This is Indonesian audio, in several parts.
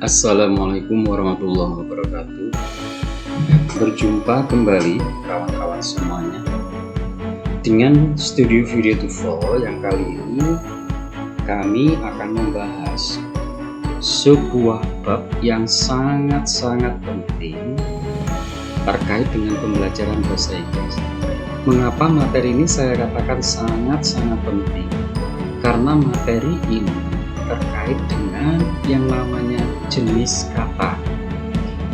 Assalamualaikum warahmatullahi wabarakatuh. Berjumpa kembali kawan-kawan semuanya dengan Studio Video Tuvo yang kali ini kami akan membahas sebuah bab yang sangat-sangat penting terkait dengan pembelajaran bahasa Inggris. Mengapa materi ini saya katakan sangat-sangat penting? Karena materi ini terkait dengan yang namanya jenis kata.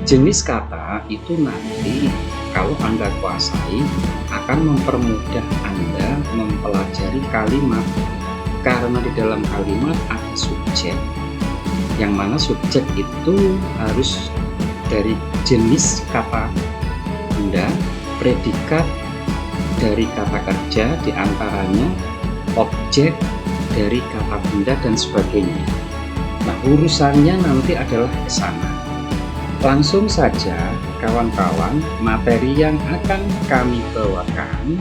Jenis kata itu nanti kalau Anda kuasai akan mempermudah Anda mempelajari kalimat, karena di dalam kalimat ada subjek, yang mana subjek itu harus dari jenis kata Anda, predikat dari kata kerja diantaranya, objek dari kata benda dan sebagainya. Nah, urusannya nanti adalah ke sana. Langsung saja kawan-kawan, materi yang akan kami bawakan,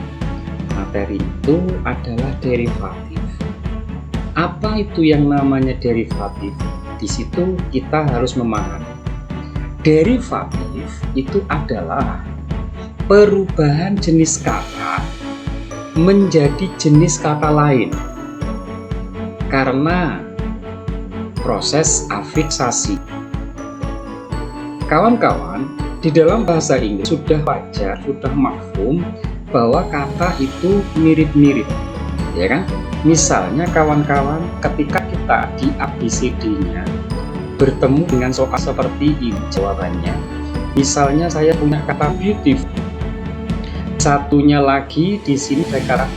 materi itu adalah derivatif. Apa itu yang namanya derivatif? Di situ kita harus memahami. Derivatif itu adalah perubahan jenis kata menjadi jenis kata lain karena proses afiksasi. Kawan-kawan, di dalam bahasa Inggris sudah wajar, sudah mafhum bahwa kata itu mirip-mirip, ya kan? Misalnya kawan-kawan, ketika kita di ABCD-nya bertemu dengan soal seperti ini jawabannya. Misalnya saya punya kata beautiful, satunya lagi di sini saya kata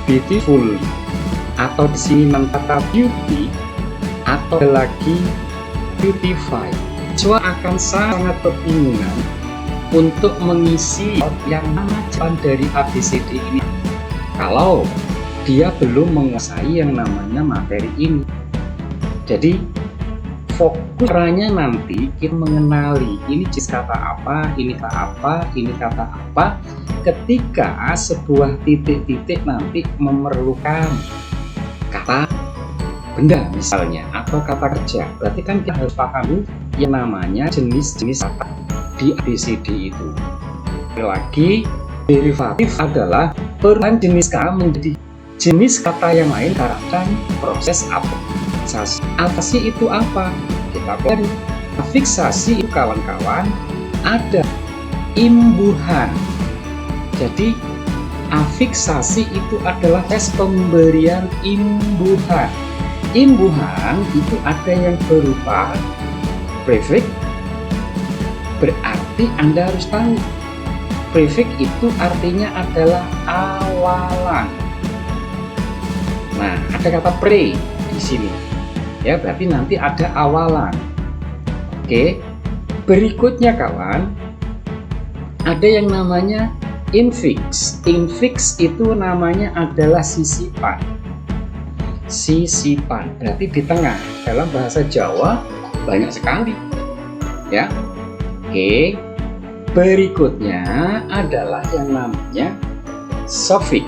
beautiful, atau di sini kata beauty, atau lagi beautify. Siswa akan sangat kebingungan untuk mengisi yang mana jawaban dari ABCD ini kalau dia belum menguasai yang namanya materi ini. Jadi fokus caranya nanti kita mengenali ini jenis kata apa, ini kata apa, ini kata apa, ketika sebuah titik-titik nanti memerlukan kata benda misalnya atau kata kerja. Berarti kan kita harus paham yang namanya jenis-jenis kata di ABCD itu. Lagi, derivatif adalah perubahan jenis kata menjadi jenis kata yang lain karena proses afiksasi. Afiksasi itu apa? Kita pelajari. Afiksasi itu kawan-kawan ada imbuhan. Jadi afiksasi itu adalah tes pemberian imbuhan. Imbuhan itu ada yang berupa prefix. Berarti Anda harus tahu prefix itu artinya adalah awalan. Nah, ada kata pre di sini. Ya, berarti nanti ada awalan. Oke. Berikutnya kawan, ada yang namanya infix. Infix itu namanya adalah sisipan. Sisipan berarti di tengah. Dalam bahasa Jawa banyak sekali, ya. Oke. Berikutnya adalah yang namanya suffix.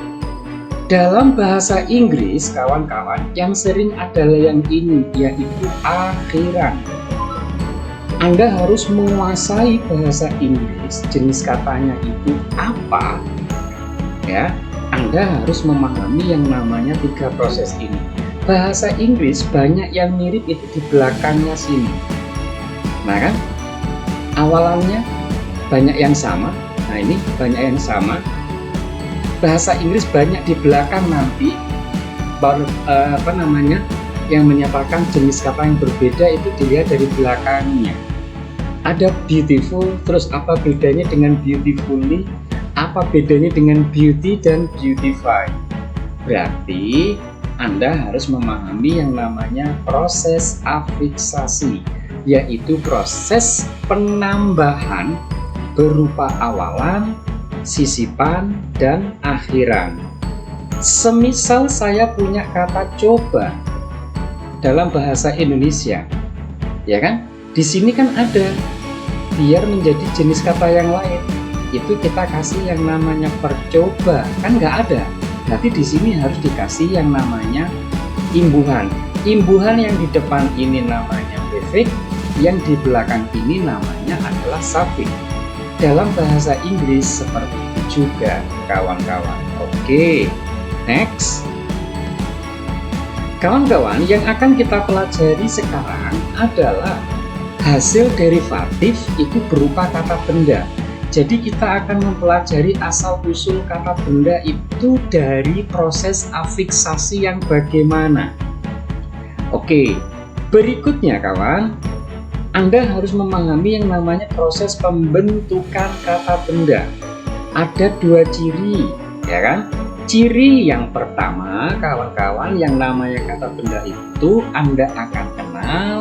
Dalam bahasa Inggris kawan-kawan yang sering adalah yang ini, yaitu akhiran. Anda harus menguasai bahasa Inggris, jenis katanya itu apa, ya. Anda harus memahami yang namanya 3 proses ini. Bahasa Inggris banyak yang mirip itu di belakangnya sini. Nah kan, awalannya banyak yang sama. Nah ini banyak yang sama. Bahasa Inggris banyak di belakang nanti yang menyatakan jenis kata yang berbeda itu dilihat dari belakangnya. Ada beautiful, terus apa bedanya dengan beautifully, apa bedanya dengan beauty dan beautify. Berarti Anda harus memahami yang namanya proses afiksasi, yaitu proses penambahan berupa awalan, sisipan, dan akhiran. Semisal saya punya kata coba dalam bahasa Indonesia, ya kan? Di sini kan ada, biar menjadi jenis kata yang lain, itu kita kasih yang namanya percoba, kan nggak ada. Berarti di sini harus dikasih yang namanya imbuhan. Imbuhan yang di depan ini namanya prefix, yang di belakang ini namanya adalah suffix. Dalam bahasa Inggris seperti itu juga, kawan-kawan. Oke, next. Kawan-kawan, yang akan kita pelajari sekarang adalah hasil derivatif itu berupa kata benda. Jadi kita akan mempelajari asal-usul kata benda itu dari proses afiksasi yang bagaimana. Oke, berikutnya kawan, Anda harus memahami yang namanya proses pembentukan kata benda. Ada dua ciri, ya kan? Ciri yang pertama, kawan-kawan, yang namanya kata benda itu Anda akan kenal,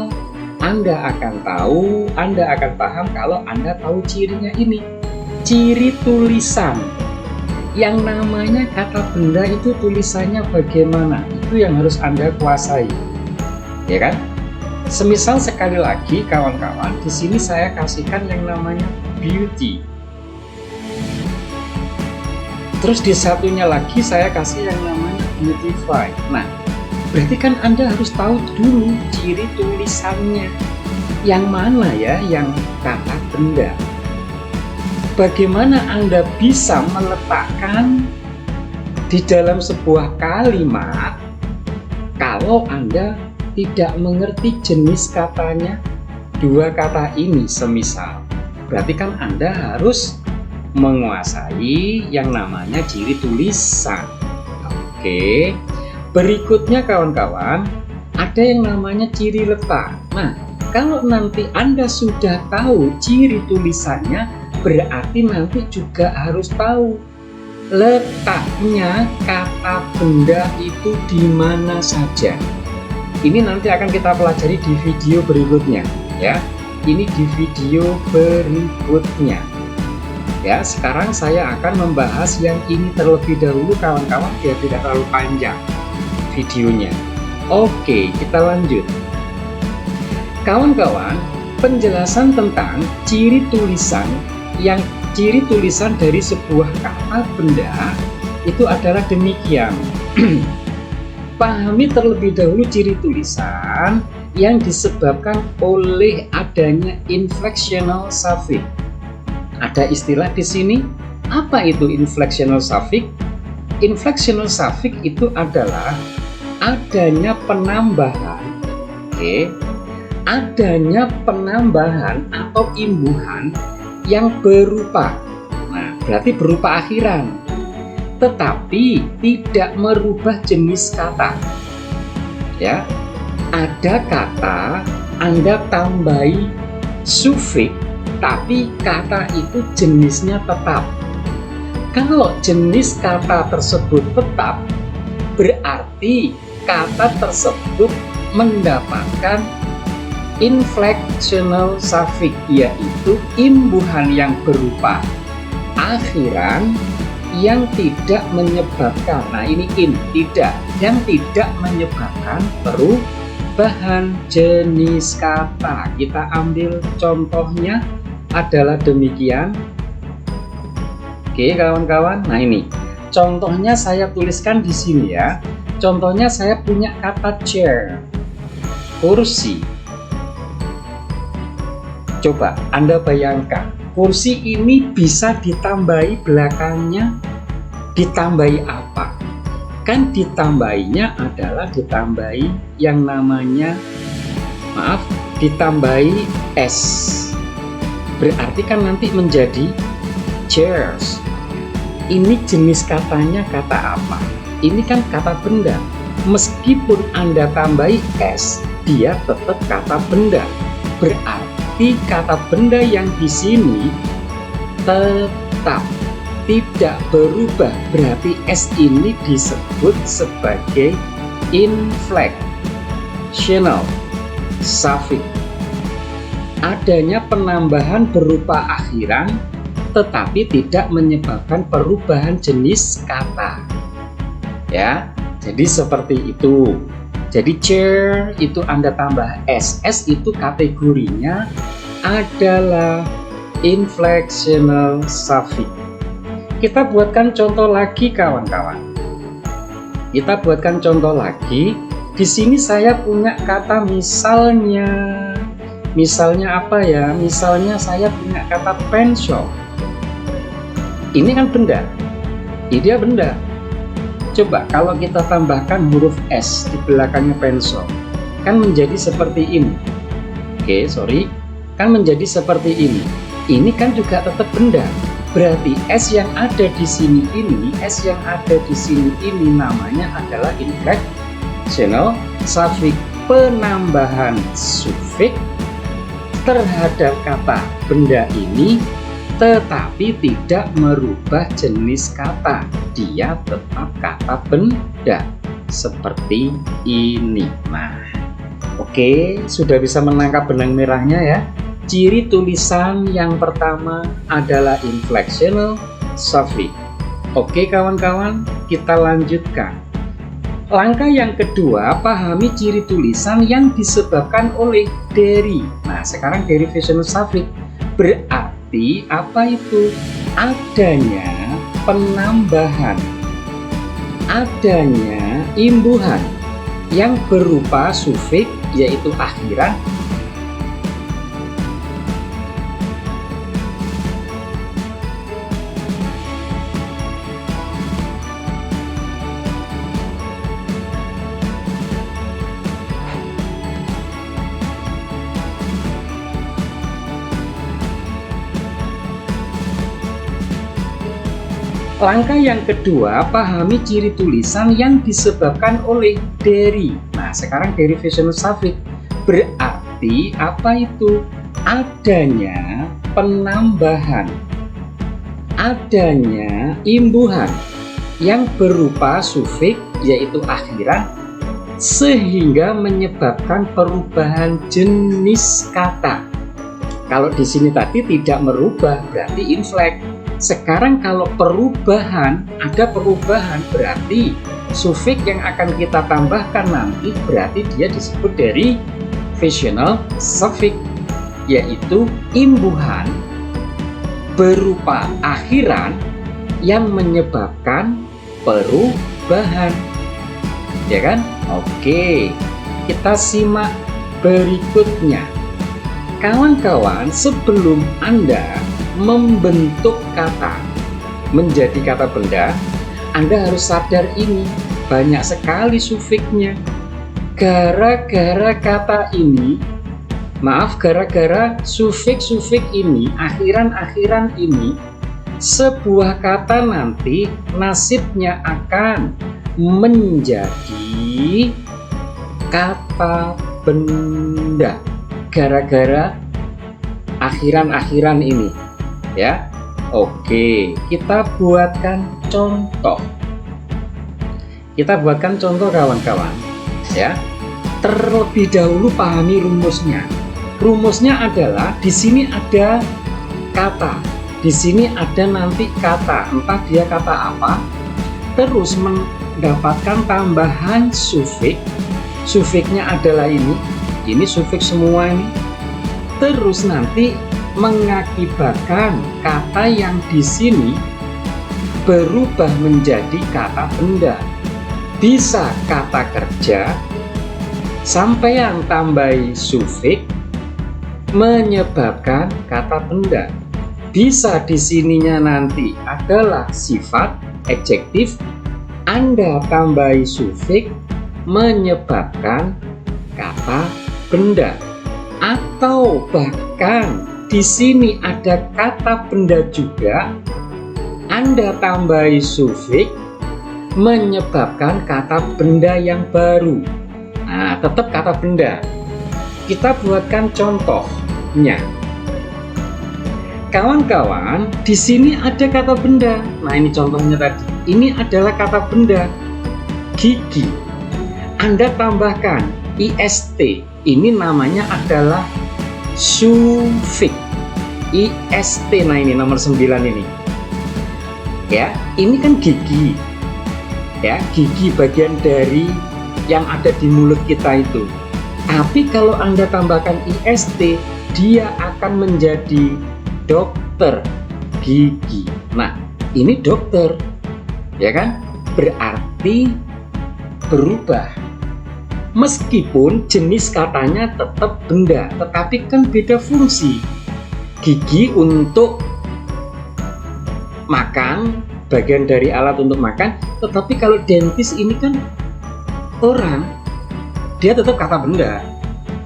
Anda akan tahu, Anda akan paham kalau Anda tahu cirinya ini. Ciri tulisan. Yang namanya kata benda itu tulisannya bagaimana? Itu yang harus Anda kuasai. Ya kan? Semisal sekali lagi kawan-kawan, di sini saya kasihkan yang namanya beauty. Terus di satunya lagi saya kasih yang namanya beautify. Nah, berarti kan Anda harus tahu dulu ciri tulisannya. Yang mana ya yang kata benda? Bagaimana Anda bisa meletakkan di dalam sebuah kalimat kalau Anda tidak mengerti jenis katanya? Dua kata ini semisal, berarti kan Anda harus menguasai yang namanya ciri tulisan. Oke, berikutnya kawan-kawan, ada yang namanya ciri letak. Nah, kalau nanti Anda sudah tahu ciri tulisannya, berarti nanti juga harus tahu letaknya kata benda itu di mana saja. Ini nanti akan kita pelajari di video berikutnya, ya. Ini di video berikutnya. Ya, sekarang saya akan membahas yang ini terlebih dahulu kawan-kawan biar tidak terlalu panjang videonya. Oke, kita lanjut. Kawan-kawan, penjelasan tentang ciri tulisan ciri tulisan dari sebuah kata benda itu adalah demikian. Pahami terlebih dahulu ciri tulisan yang disebabkan oleh adanya inflectional suffix. Ada istilah di sini. Apa itu inflectional suffix? Inflectional suffix itu adalah adanya penambahan, adanya penambahan atau imbuhan yang berupa, nah berarti berupa akhiran, tetapi tidak merubah jenis kata. Ya, ada kata Anda tambahi sufiks, tapi kata itu jenisnya tetap. Kalau jenis kata tersebut tetap, berarti kata tersebut mendapatkan inflectional suffix, yaitu imbuhan yang berupa akhiran yang tidak menyebabkan, nah ini yang tidak menyebabkan perubahan jenis kata. Kita ambil contohnya adalah demikian. Oke kawan-kawan, nah ini contohnya saya tuliskan di sini ya. Contohnya saya punya kata chair, kursi. Coba Anda bayangkan, kursi ini bisa ditambahi belakangnya, ditambahi apa? Kan ditambahinya adalah ditambahi yang namanya, ditambahi S. Berarti kan nanti menjadi chairs. Ini jenis katanya kata apa? Ini kan kata benda. Meskipun Anda tambahi S, dia tetap kata benda. Berarti kata benda yang di sini tetap tidak berubah. Berarti S ini disebut sebagai inflectional suffix. Adanya penambahan berupa akhiran tetapi tidak menyebabkan perubahan jenis kata. Ya, jadi seperti itu. Jadi chair itu Anda tambah S. S itu kategorinya adalah inflectional suffix. Kita buatkan contoh lagi kawan-kawan. Kita buatkan contoh lagi. Di sini saya punya kata misalnya Misalnya apa ya? Misalnya saya punya kata pencil. Ini kan benda. Ini dia benda. Coba kalau kita tambahkan huruf S di belakangnya pencil, kan menjadi seperti ini. Oke, sorry. Kan menjadi seperti ini. Ini kan juga tetap benda. Berarti S yang ada di sini ini, S yang ada di sini ini namanya adalah inflectional suffix, penambahan sufiks terhadap kata benda ini, tetapi tidak merubah jenis kata. Dia tetap kata benda seperti ini. Nah, oke, sudah bisa menangkap benang merahnya ya. Ciri tulisan yang pertama adalah inflectional suffix. Oke kawan-kawan, kita lanjutkan. Langkah yang kedua, pahami ciri tulisan yang disebabkan oleh dari. Nah, sekarang derivational suffix berarti apa itu? Adanya penambahan, adanya imbuhan yang berupa sufiks yaitu akhiran Langkah yang kedua, pahami ciri tulisan yang disebabkan oleh dari. Nah, sekarang derivational suffix berarti apa itu? Adanya penambahan, adanya imbuhan yang berupa sufiks yaitu akhiran sehingga menyebabkan perubahan jenis kata. Kalau di sini tadi tidak merubah berarti inflect. Sekarang kalau perubahan, ada perubahan berarti sufiks yang akan kita tambahkan nanti berarti dia disebut derivational suffix, yaitu imbuhan berupa akhiran yang menyebabkan perubahan. Ya kan? Oke, kita simak berikutnya. Kawan-kawan, sebelum Anda membentuk kata menjadi kata benda, Anda harus sadar ini banyak sekali sufiksnya. Gara-gara kata ini, gara-gara sufiks-sufiks ini, akhiran-akhiran ini, sebuah kata nanti nasibnya akan menjadi kata benda gara-gara akhiran-akhiran ini. Ya, oke, kita buatkan contoh. Kita buatkan contoh kawan-kawan. Ya, terlebih dahulu pahami rumusnya. Rumusnya adalah di sini ada kata, di sini ada nanti kata, entah dia kata apa, terus mendapatkan tambahan sufiks. Sufiksnya adalah ini sufiks semua ini. Terus nanti mengakibatkan kata yang di sini berubah menjadi kata benda. Bisa kata kerja sampai yang tambahi sufiks menyebabkan kata benda. Bisa di sininya nanti adalah sifat adjektif, Anda tambahi sufiks menyebabkan kata benda. Atau bahkan di sini ada kata benda juga, Anda tambahi sufiks menyebabkan kata benda yang baru. Nah, tetap kata benda. Kita buatkan contohnya. Kawan-kawan, di sini ada kata benda. Nah, ini contohnya tadi. Ini adalah kata benda. Gigi. Anda tambahkan ist. Ini namanya adalah sufiks ist. Nah, ini nomor 9 ini. Ya, ini kan gigi. Ya, gigi bagian dari yang ada di mulut kita itu. Tapi kalau Anda tambahkan ist, dia akan menjadi dokter gigi. Nah, ini dokter. Ya kan? Berarti berubah. Meskipun jenis katanya tetap benda, tetapi kan beda fungsi. Gigi untuk makan, bagian dari alat untuk makan, tetapi kalau dentis ini kan orang, dia tetap kata benda.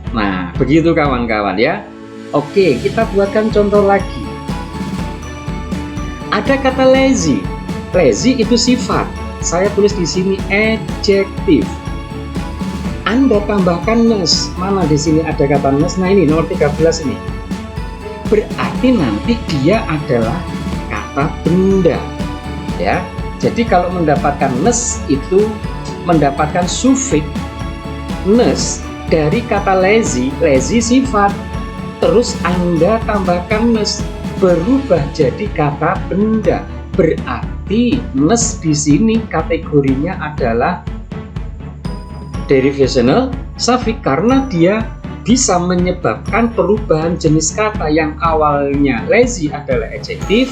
Nah, begitu kawan-kawan ya. Oke, kita buatkan contoh lagi. Ada kata lazy. Lazy itu sifat. Saya tulis di sini adjective. Anda tambahkan ness. Mana di sini ada kata ness? Nah, ini nomor 13 ini. Berarti nanti dia adalah kata benda. Ya. Jadi kalau mendapatkan ness itu mendapatkan suffix ness dari kata lazy. Lazy sifat. Terus Anda tambahkan ness, berubah jadi kata benda. Berarti ness di sini kategorinya adalah derivational suffix karena dia bisa menyebabkan perubahan jenis kata yang awalnya lazy adalah adjektif.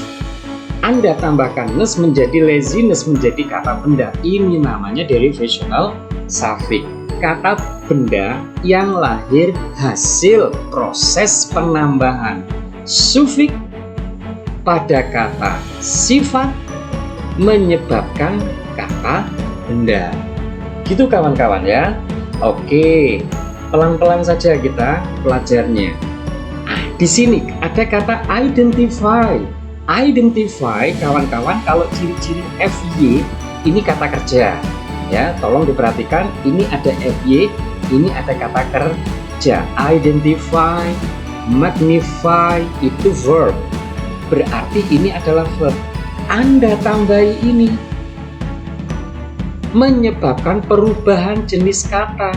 Anda tambahkan ness menjadi laziness menjadi kata benda. Ini namanya derivational suffix. Kata benda yang lahir hasil proses penambahan suffix pada kata sifat menyebabkan kata benda. Gitu kawan-kawan ya. Oke, pelan-pelan saja kita belajarnya. Di sini ada kata identify. Identify kawan-kawan, kalau ciri-ciri FY ini kata kerja. Ya, tolong diperhatikan, ini ada FY, ini ada kata kerja. Identify, magnify itu verb. Berarti ini adalah verb. Anda tambahi ini menyebabkan perubahan jenis kata.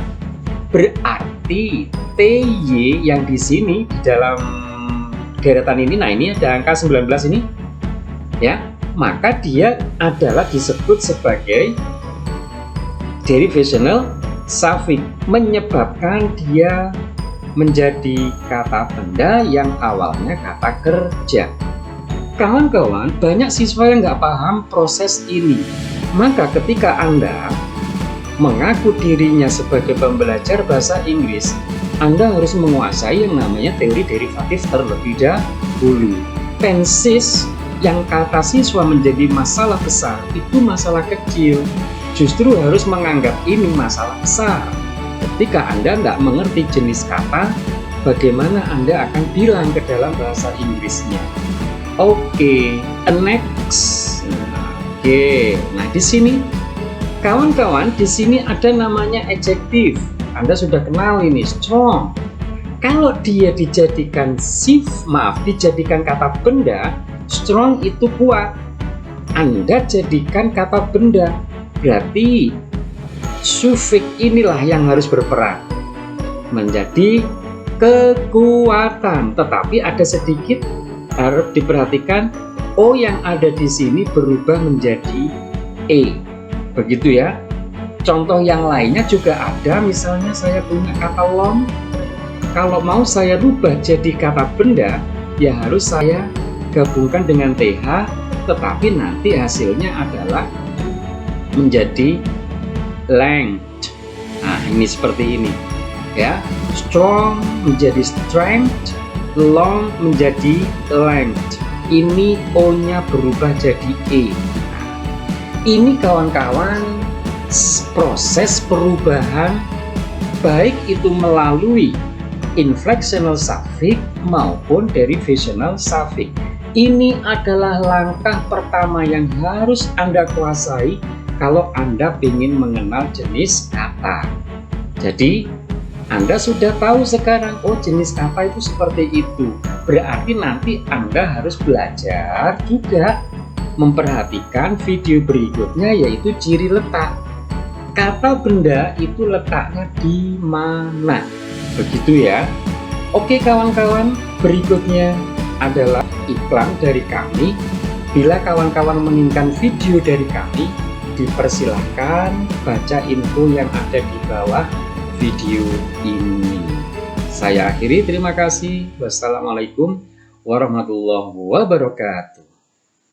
Berarti TY yang di sini di dalam deretan ini, nah ini ada angka 19 ini ya, maka dia adalah disebut sebagai derivational suffix, menyebabkan dia menjadi kata benda yang awalnya kata kerja. Kawan-kawan, banyak siswa yang nggak paham proses ini. Maka ketika Anda mengaku dirinya sebagai pembelajar bahasa Inggris, Anda harus menguasai yang namanya teori derivatif terlebih dahulu. Tenses yang kata siswa menjadi masalah besar itu masalah kecil. Justru harus menganggap ini masalah besar. Ketika Anda tidak mengerti jenis kata, bagaimana Anda akan bilang ke dalam bahasa Inggrisnya? Oke, next. Oke, nah di sini kawan-kawan, di sini ada namanya adjektif. Anda sudah kenal ini, strong. Kalau dia dijadikan dijadikan kata benda, strong itu kuat. Anda jadikan kata benda, berarti suffix inilah yang harus berperan menjadi kekuatan. Tetapi ada sedikit harus diperhatikan. O yang ada di sini berubah menjadi E. Begitu ya. Contoh yang lainnya juga ada, misalnya saya punya kata long. Kalau mau saya rubah jadi kata benda, ya harus saya gabungkan dengan TH, tetapi nanti hasilnya adalah menjadi length. Nah, ini seperti ini. Ya. Strong menjadi strength, long menjadi length. Ini O-nya berubah jadi E. Ini kawan-kawan proses perubahan baik itu melalui inflectional suffix maupun derivational suffix. Ini adalah langkah pertama yang harus Anda kuasai kalau Anda ingin mengenal jenis kata. Jadi Anda sudah tahu sekarang, oh jenis kata itu seperti itu. Berarti nanti Anda harus belajar juga memperhatikan video berikutnya, yaitu ciri letak. Kata benda itu letaknya di mana. Begitu ya. Oke kawan-kawan, berikutnya adalah iklan dari kami. Bila kawan-kawan menginginkan video dari kami, dipersilahkan baca info yang ada di bawah video ini. Saya akhiri, terima kasih. Wassalamualaikum warahmatullahi wabarakatuh.